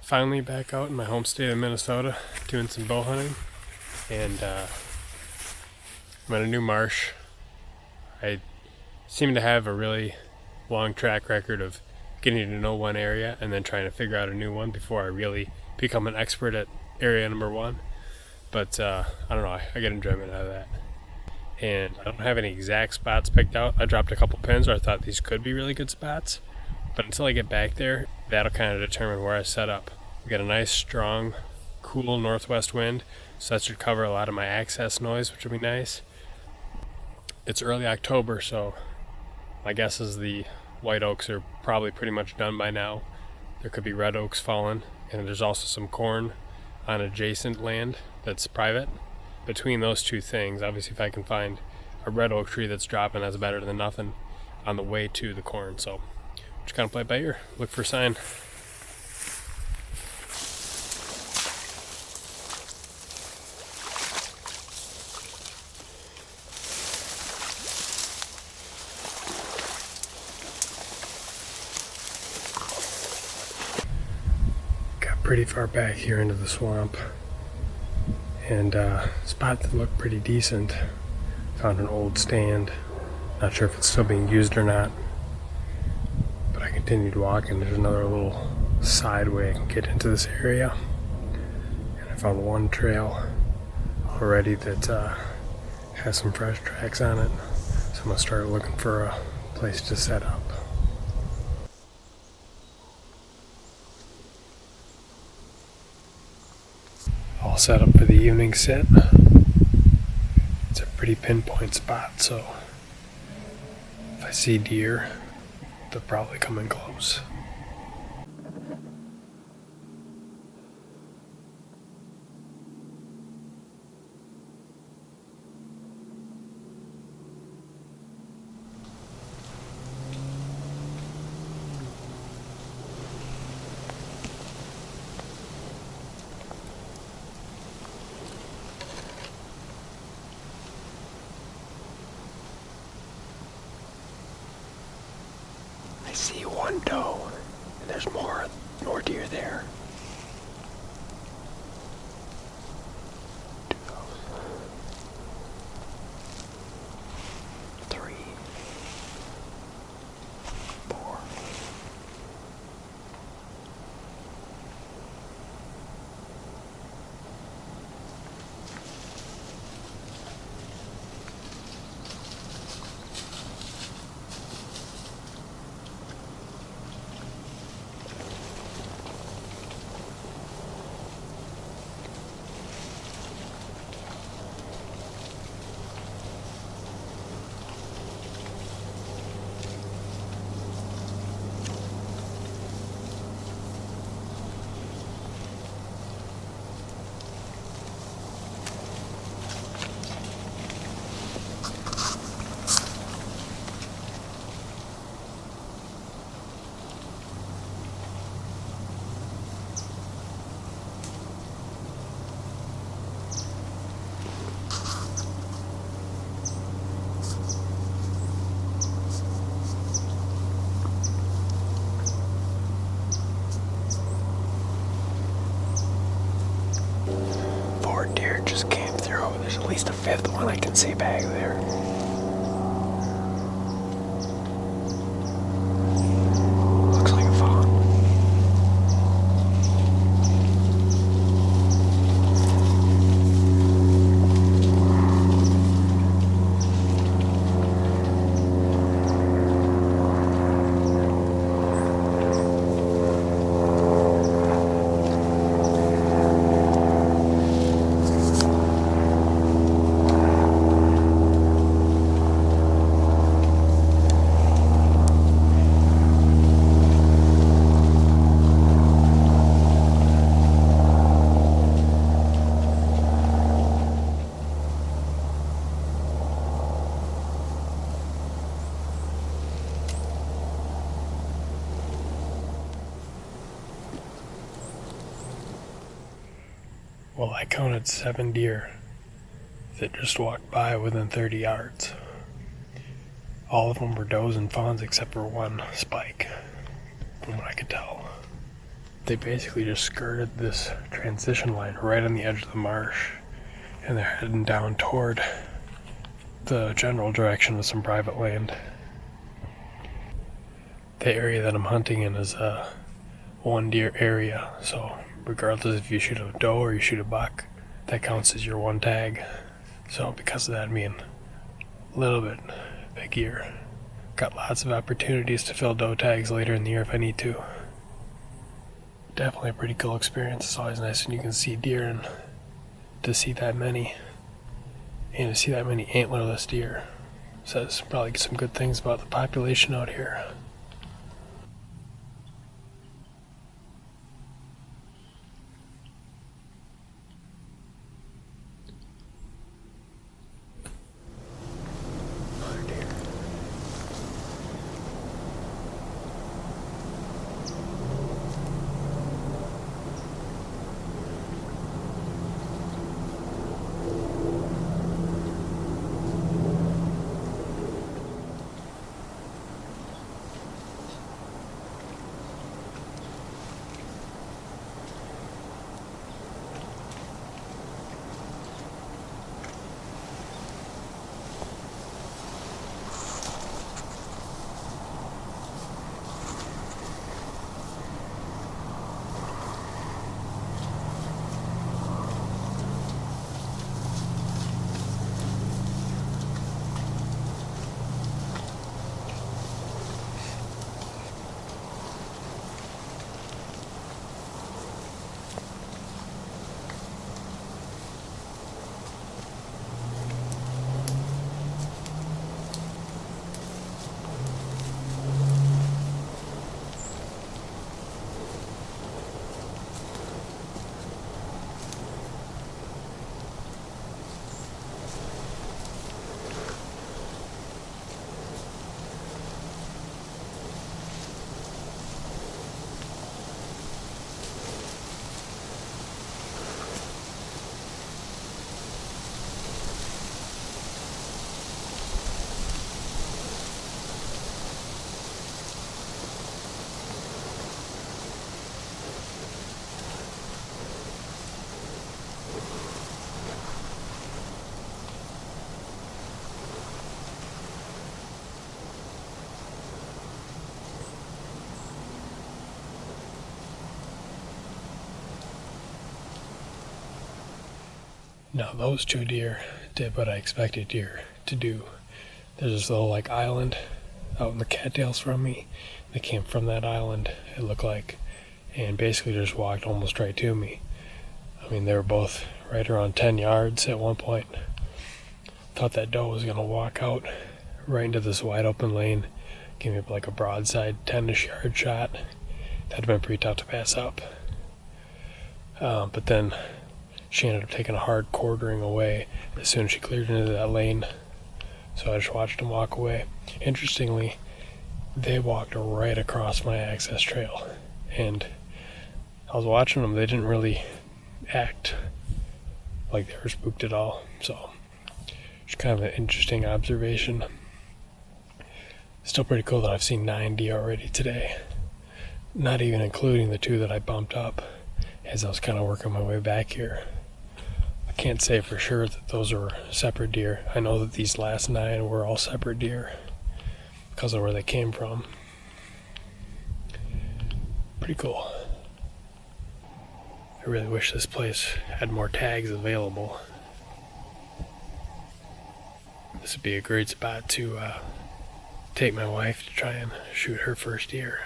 Finally back out in my home state of Minnesota doing some bow hunting, and I'm at a new marsh. I seem to have a really long track record of getting to know one area and then trying to figure out a new one before I really become an expert at area number one. But I don't know, I get enjoyment out of that. And I don't have any exact spots picked out. I dropped a couple pins where I thought these could be really good spots, but until I get back there, that'll kind of determine where I set up. We got a nice, strong, cool northwest wind, so that should cover a lot of my access noise, which will be nice. It's early October, so my guess is the white oaks are probably pretty much done by now. There could be red oaks falling, and there's also some corn on adjacent land that's private. Between those two things, obviously if I can find a red oak tree that's dropping, that's better than nothing on the way to the corn. So just kind of play it by ear, look for a sign. Got pretty far back here into the swamp, and spot that looked pretty decent. Found an old stand. Not sure if it's still being used or not, but I continued walking. There's another little side way I can get into this area, and I found one trail already that has some fresh tracks on it, so I'm gonna start looking for a place to set up. All set up for the evening sit. It's a pretty pinpoint spot, so if I see deer, they'll probably come in close. I see one doe, and there's more deer there. Two does. Three. Four. Deer just came through. There's at least a fifth one I can see back there. Looks like a fawn. Well, I counted 7 deer that just walked by within 30 yards. All of them were does and fawns except for one spike, from what I could tell. they basically just skirted this transition line right on the edge of the marsh, and they're heading down toward the general direction of some private land. The area that I'm hunting in is a one deer area, so regardless if you shoot a doe or you shoot a buck, that counts as your one tag. So because of that being a little bit big year, got lots of opportunities to fill doe tags later in the year if I need to. Definitely a pretty cool experience. It's always nice when you can see deer, and to see that many, and to see that many antlerless deer says probably some good things about the population out here. Now those two deer did what I expected deer to do. There's this little island out in the cattails from me. They came from that island, it looked like, and basically just walked almost right to me. I mean, they were both right around 10 yards at one point. Thought that doe was going to walk out right into this wide open lane, give me a broadside 10-ish yard shot. That'd have been pretty tough to pass up. But then she ended up taking a hard quartering away as soon as she cleared into that lane. So I just watched them walk away. Interestingly, they walked right across my access trail. And I was watching them, they didn't really act like they were spooked at all. So it's kind of an interesting observation. Still pretty cool that I've seen 9 deer already today. Not even including the 2 that I bumped up as I was kind of working my way back here. I can't say for sure that those were separate deer. I know that these last 9 were all separate deer because of where they came from. Pretty cool. I really wish this place had more tags available. This would be a great spot to take my wife to try and shoot her first deer.